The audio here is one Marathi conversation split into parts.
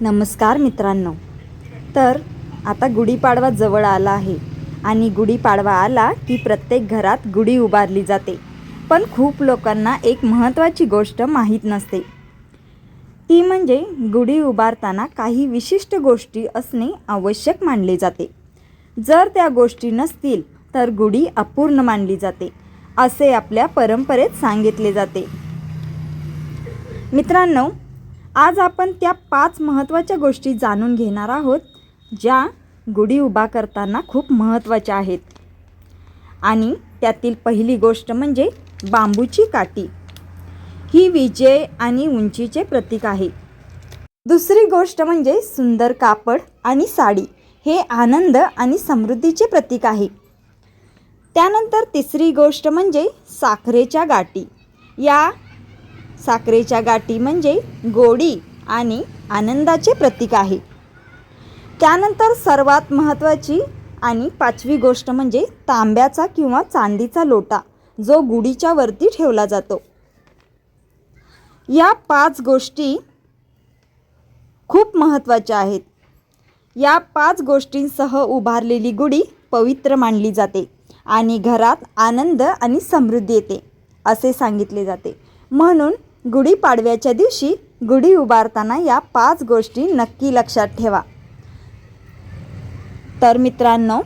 नमस्कार मित्रांनो। तर आता गुढीपाडवा जवळ आला आहे आणि गुढीपाडवा आला की प्रत्येक घरात गुढी उभारली जाते। पण खूप लोकांना एक महत्त्वाची गोष्ट माहीत नसते, ती म्हणजे गुढी उभारताना काही विशिष्ट गोष्टी असणे आवश्यक मानले जाते। जर त्या गोष्टी नसतील तर गुढी अपूर्ण मानली जाते, असे आपल्या परंपरेत सांगितले जाते। मित्रांनो, आज आपण त्या 5 महत्त्वाच्या गोष्टी जाणून घेणार आहोत, ज्या गुढी उभा करताना खूप महत्त्वाच्या आहेत। आणि त्यातील पहिली गोष्ट म्हणजे बांबूची काठी। ही विजय आणि उंचीचे प्रतीक आहे। दुसरी गोष्ट म्हणजे सुंदर कापड आणि साडी, हे आनंद आणि समृद्धीचे प्रतीक आहे। त्यानंतर तिसरी गोष्ट म्हणजे साखरेच्या गाठी। या साखरेच्या गाठी म्हणजे गोडी आणि आनंदाचे प्रतीक आहे। त्यानंतर सर्वात महत्त्वाची आणि 5वी गोष्ट म्हणजे तांब्याचा किंवा चांदीचा लोटा, जो गुढीच्या वरती ठेवला जातो। या 5 गोष्टी खूप महत्त्वाच्या आहेत। या 5 गोष्टींसह उभारलेली गुढी पवित्र मानली जाते आणि घरात आनंद आणि समृद्धी येते, असे सांगितले जाते। म्हणून गुढीपाडव्याच्या दिवशी गुढी उभारताना या 5 गोष्टी नक्की लक्षात ठेवा। तर मित्रांनो,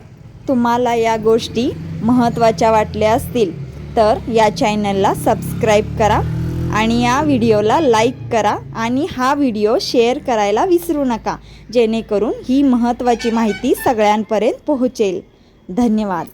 तुम्हाला या गोष्टी महत्त्वाच्या वाटल्या असतील तर या चॅनलला सबस्क्राईब करा आणि या व्हिडिओला लाईक करा आणि हा व्हिडिओ शेअर करायला विसरू नका, जेणेकरून ही महत्त्वाची माहिती सगळ्यांपर्यंत पोहोचेल। धन्यवाद।